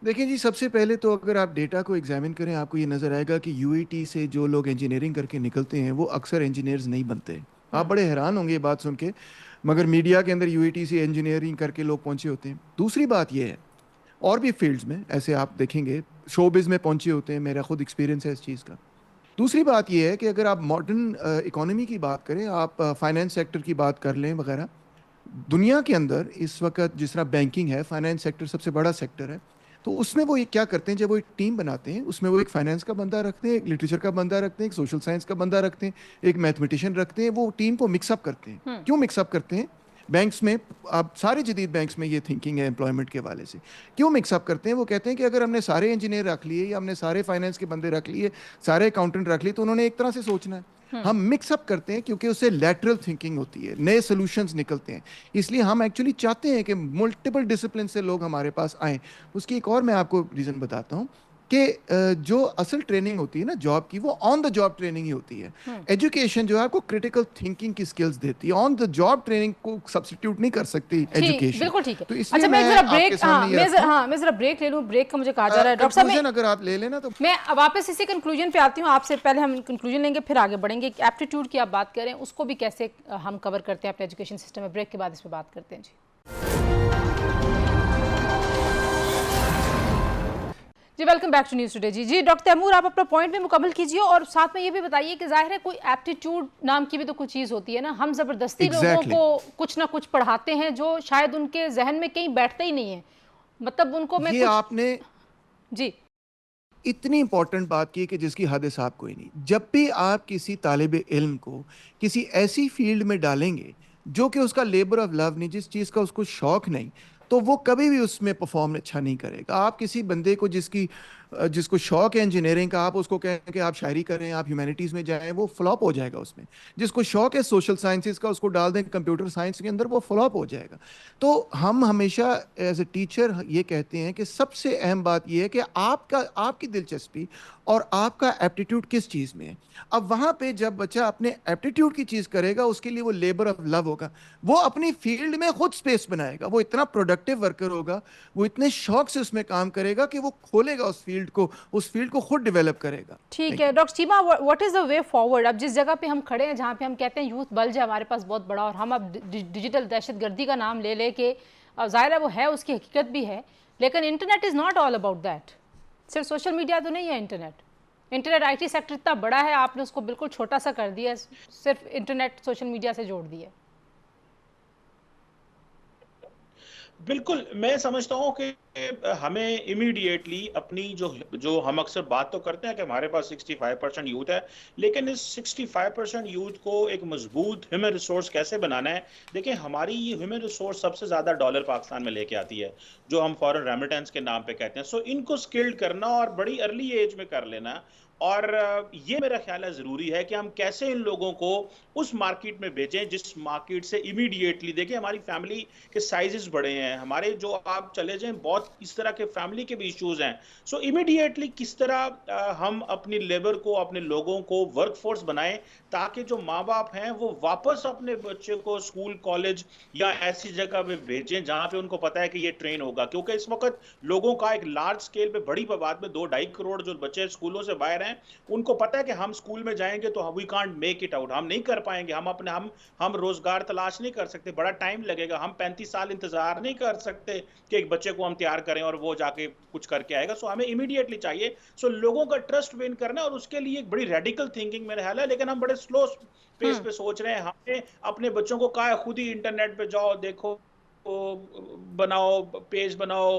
देखिए जी, सबसे पहले तो अगर आप डेटा को एग्जामिन करें, आपको ये नज़र आएगा कि यूईटी से जो लोग इंजीनियरिंग करके निकलते हैं वो अक्सर इंजीनियर्स नहीं बनते। आप बड़े हैरान होंगे ये बात सुन के, मगर मीडिया के अंदर यूईटी से इंजीनियरिंग करके लोग पहुंचे होते हैं। दूसरी बात ये है, और भी फील्ड्स में ऐसे आप देखेंगे शोबिज़ में पहुंचे होते हैं, मेरा खुद एक्सपीरियंस है इस चीज़ का। दूसरी बात यह है कि अगर आप मॉडर्न इकोनॉमी की बात करें, आप फाइनेंस सेक्टर की बात कर लें वगैरह, दुनिया के अंदर इस वक्त जिस तरह बैंकिंग है, फाइनेंस सेक्टर सबसे बड़ा सेक्टर है। तो उसमें वो क्या करते हैं, जब वो एक टीम बनाते हैं उसमें वो एक फाइनेंस का बंदा रखते हैं, एक लिटरेचर का बंदा रखते हैं, एक सोशल साइंस का बंदा रखते हैं, एक मैथमेटिशियन रखते हैं। वो टीम को मिक्सअप करते हैं। क्यों मिक्सअप करते हैं? बैंक्स में, आप सारे जदीद बैंक्स में ये थिंकिंग है एम्प्लॉयमेंट के वाले से। क्यों मिक्सअप करते हैं? वो कहते हैं कि अगर हमने सारे इंजीनियर रख लिए या हमने सारे फाइनेंस के बंदे रख लिए, सारे अकाउंटेंट रख लिए, तो उन्होंने एक तरह से सोचना है। हम मिक्सअप करते हैं क्योंकि उससे लैटरल थिंकिंग होती है, नए सॉल्यूशंस निकलते हैं। इसलिए हम एक्चुअली चाहते हैं कि मल्टीपल डिसिप्लिन से लोग हमारे पास आएँ। उसकी एक और मैं आपको रीज़न बताता हूँ कि जो असल ट्रेनिंग होती है ना जॉब की, वो ऑन द जॉब ट्रेनिंग ही होती है। एजुकेशन जो है आपको क्रिटिकल थिंकिंग की स्किल्स देती है, ऑन द जॉब ट्रेनिंग को सब्स्टिट्यूट नहीं कर सकती ठीक, एजुकेशन। बिल्कुल ठीक है। तो इसलिए अच्छा मैं मैं जरा आपके ब्रेक, सामने ये रखता हूं। मैं जरा ब्रेक ले लूं। ब्रेक का मुझे कहा जा रहा है डॉक्टर साहब। कंक्लूजन अगर आप ले लेना तो मैं वापस इसी कंक्लूजन पे आती हूँ आपसे। पहले हम कंक्लूजन लेंगे फिर आगे बढ़ेंगे। एप्टीट्यूड की आप बात करें, उसको भी कैसे हम कवर करते हैं अपने एजुकेशन सिस्टम में। ब्रेक के बाद इस पर बात करते हैं जी। Welcome back to News Today. जी डॉक्टर तैमूर, आप अपना पॉइंट भी मुकम्मल कीजिए और साथ में ये भी बताइए कि जाहिर है कोई एप्टीट्यूड नाम की भी तो कुछ चीज़ होती है ना। हम ज़बरदस्ती लोगों को कुछ ना कुछ पढ़ाते हैं जो शायद उनके जहन में कहीं बैठता ही नहीं है। मतलब उनको मैं ये कुछ... आपने जी इतनी इंपॉर्टेंट बात की कि जिसकी हद हिसाब कोई नहीं। जब भी आप किसी तालिब इल्म को किसी ऐसी फील्ड में डालेंगे जो कि उसका लेबर ऑफ लव नहीं, जिस चीज़ का उसको शौक नहीं, तो वो कभी भी उसमें परफॉर्म अच्छा नहीं करेगा। आप किसी बंदे को जिसको शौक है इंजीनियरिंग का, आप उसको कहें कि आप शायरी करें, आप ह्यूमैनिटीज़ में जाएं, वो फ्लॉप हो जाएगा उसमें। जिसको शौक है सोशल साइंसेज का, उसको डाल दें कंप्यूटर साइंस के अंदर, वो फ्लॉप हो जाएगा। तो हम हमेशा एज ए टीचर ये कहते हैं कि सबसे अहम बात ये है कि आपकी दिलचस्पी और आपका एप्टीट्यूड किस चीज़ में है। अब वहाँ पे जब बच्चा अपने एप्टीट्यूड की चीज़ करेगा, उसके लिए वो लेबर ऑफ लव होगा। वो अपनी फील्ड में खुद स्पेस बनाएगा, वो इतना प्रोडक्टिव वर्कर होगा, वो इतने शौक से उसमें काम करेगा कि वो खोलेगा उस फील्ड को खुद डेवलप करेगा। ठीक है doctor Cheema, what is the way forward? अब जिस जगह पे हम खड़े हैं, जहाँ पे हम कहते हैं यूथ बल्ज है हमारे पास बहुत बड़ा, और हम अब डिजिटल दहशतगर्दी का नाम ले के, जाहिर है वो है, उसकी हकीकत भी है, लेकिन internet is not all about that. सिर्फ सोशल मीडिया तो नहीं है इंटरनेट आईटी सेक्टर इतना बड़ा है, आपने उसको बिल्कुल छोटा सा कर दिया, सिर्फ इंटरनेट सोशल मीडिया से जोड़ दिया। बिल्कुल, मैं समझता हूँ कि हमें इमीडिएटली अपनी जो हम अक्सर बात तो करते हैं कि हमारे पास 65% यूथ है, लेकिन इस 65% यूथ को एक मजबूत ह्यूमन रिसोर्स कैसे बनाना है। देखिए, हमारी ये ह्यूमन रिसोर्स सबसे ज़्यादा डॉलर पाकिस्तान में लेके आती है, जो हम फॉरेन रेमिटेंस के नाम पे कहते हैं। सो इनको स्किल्ड करना और बड़ी अर्ली एज में कर लेना, और ये मेरा ख्याल है ज़रूरी है कि हम कैसे इन लोगों को उस मार्केट में भेजें जिस मार्केट से इमीडिएटली, देखिए हमारी फैमिली के साइजेस बड़े हैं, हमारे जो आप चले जाएं बहुत और इस तरह के फैमिली के भी इश्यूज हैं। सो इमीडिएटली किस तरह हम अपनी लेबर को, अपने लोगों को वर्कफोर्स बनाएं ताकि जो माँ बाप हैं वो वापस अपने बच्चे को स्कूल, कॉलेज या ऐसी जगह पे भेजें जहां पे उनको पता है कि ये ट्रेन होगा, क्योंकि इस वक्त लोगों का एक लार्ज स्केल पे बड़ी तादाद में 2-2.5 करोड़ जो बच्चे स्कूलों से बाहर हैं, उनको पता है कि हम स्कूल में जाएंगे तो we can't make it out, हम नहीं कर पाएंगे, हम रोजगार तलाश नहीं कर सकते, बड़ा टाइम लगेगा, हम 35 साल इंतजार नहीं कर सकते कि एक बच्चे को हम तैयार करें और वो जाके कुछ करके आएगा। सो हमें इमीडिएटली चाहिए, सो लोगों का ट्रस्ट विन करना, और उसके लिए एक बड़ी रेडिकल थिंकिंग मेरा ख्याल है, लेकिन हम बड़े स्लो पेस पे सोच रहे हैं। हमने अपने बच्चों को कहा है खुद ही इंटरनेट पे जाओ, देखो, बनाओ, पेज बनाओ,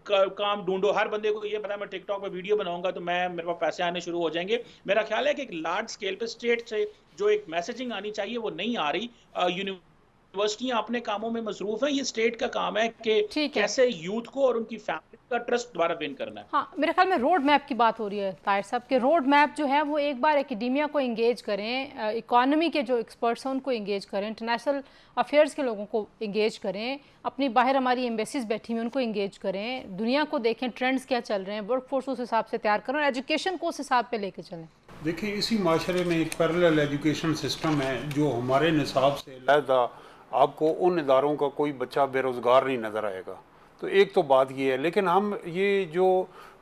काम ढूंढो। हर बंदे को ये पता है मैं टिकटॉक पे वीडियो बनाऊंगा तो मेरे पास पैसे आने शुरू हो जाएंगे। मेरा ख्याल है कि एक लार्ज स्केल पे स्टेट से जो एक मैसेजिंग आनी चाहिए वो नहीं आ रही। यूनिवर्सिटियां अपने कामों में मसरूफ हैं, ये स्टेट का काम है कि ठीक है। कैसे यूथ को और उनकी फैमिली का ट्रस्ट दोबारा विन करना है। हाँ, मेरे ख्याल में रोड मैप की बात हो रही है ताहिर साहब के। रोड मैप जो है वो एक बार एकेडेमिया को एंगेज करें, इकोनॉमी के जो एक्सपर्ट्स हैं उनको एंगेज करें, इंटरनेशनल अफेयर्स के लोगों को एंगेज करें, अपनी बाहर हमारी एम्बेसीज बैठी हुई उनको एंगेज करें, दुनिया को देखें ट्रेंड्स क्या चल रहे हैं, वर्क फोर्स उस हिसाब से तैयार करें और एजुकेशन को उस हिसाब पे लेके चलें। देखिए, इसी माशरे में एक पैरेलल एजुकेशन सिस्टम है जो हमारे निसाब से अलहदा, आपको उन इदारों का कोई बच्चा बेरोज़गार नहीं नज़र आएगा। तो एक तो बात ये है, लेकिन हम ये जो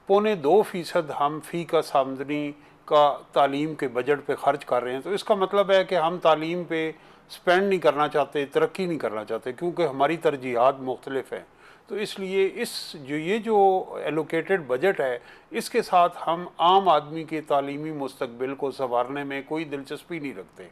2.25% हम फ़ी का सामदनी का तालीम के बजट पे ख़र्च कर रहे हैं, तो इसका मतलब है कि हम तालीम पे स्पेंड नहीं करना चाहते, तरक्की नहीं करना चाहते, क्योंकि हमारी तरजीहात मुख्तलिफ हैं। तो इसलिए ये जो एलोकेटेड बजट है, इसके साथ हम आम आदमी के तालीमी मुस्तकबिल को संवारने में कोई दिलचस्पी नहीं रखते।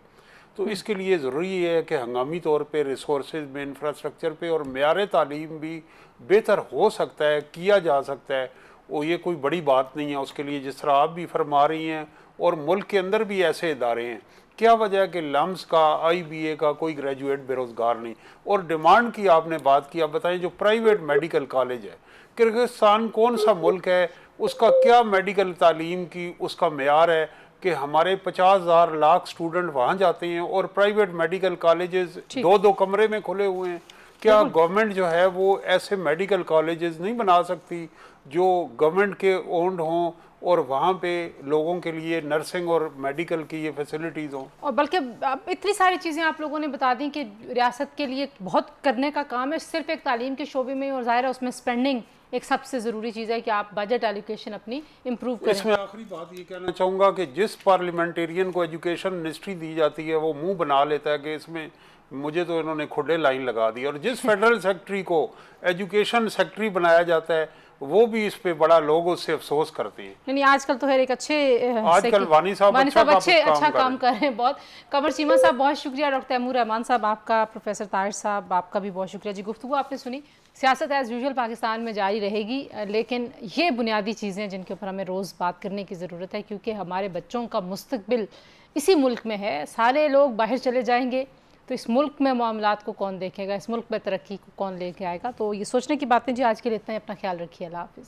तो इसके लिए ज़रूरी है कि हंगामी तौर पे रिसोर्सेज में, इंफ्रास्ट्रक्चर पे और मेयार तालीम भी बेहतर हो सकता है, किया जा सकता है। और ये कोई बड़ी बात नहीं है उसके लिए, जिस तरह आप भी फरमा रही हैं, और मुल्क के अंदर भी ऐसे इदारे हैं। क्या वजह है कि लम्स का, IBA का कोई ग्रेजुएट बेरोज़गार नहीं। और डिमांड की आपने बात की, आप बताएं जो प्राइवेट मेडिकल कॉलेज है, किर्गिस्तान कौन सा मुल्क है, उसका क्या मेडिकल तालीम की उसका मेयार है कि हमारे 50,000 लाख स्टूडेंट वहाँ जाते हैं और प्राइवेट मेडिकल कॉलेजेस 2-2 कमरे में खुले हुए हैं। क्या गवर्नमेंट जो है वो ऐसे मेडिकल कॉलेजेस नहीं बना सकती जो गवर्नमेंट के ओन्ड हों और वहाँ पे लोगों के लिए नर्सिंग और मेडिकल की ये फैसिलिटीज़ हों? और बल्कि अब इतनी सारी चीज़ें आप लोगों ने बता दी कि रियासत के लिए बहुत करने का काम है, सिर्फ एक तालीम के शोबे में, और ज़ाहिर है उसमें स्पेंडिंग एक सबसे ज़रूरी चीज़ है कि आप बजट एलोकेशन अपनी इम्प्रूव करें। इसमें आखिरी बात ये कहना चाहूँगा कि जिस पार्लियामेंटेरियन को एजुकेशन मिनिस्ट्री दी जाती है वो मुंह बना लेता है कि इसमें मुझे तो इन्होंने खुडे लाइन लगा दी, और जिस फेडरल सेक्रेटरी को एजुकेशन सेक्रेटरी बनाया जाता है वो भी इस पे बड़ा लोग उससे अफसोस करते हैं। यानी आजकल तो है एक अच्छे आजकल वानी साहब अच्छा काम कर रहे हैं बहुत। कमर चीमा साहब बहुत शुक्रिया, डॉक्टर तैमूर रहमान साहब आपका, प्रोफेसर ताहिर साहब आपका भी बहुत शुक्रिया जी। गुफ्तगू आपने सुनी। सियासत एज़ यूजुअल पाकिस्तान में जारी रहेगी, लेकिन ये बुनियादी चीज़ें जिनके ऊपर हमें रोज़ बात करने की ज़रूरत है, क्योंकि हमारे बच्चों का मुस्तकबिल इसी मुल्क में है। सारे लोग बाहर चले जाएंगे तो इस मुल्क में मामलात को कौन देखेगा, इस मुल्क में तरक्की को कौन लेके आएगा। तो ये सोचने की बातें जी। आज के लिए इतना ही, अपना ख्याल रखिए। अल्लाह हाफिज़।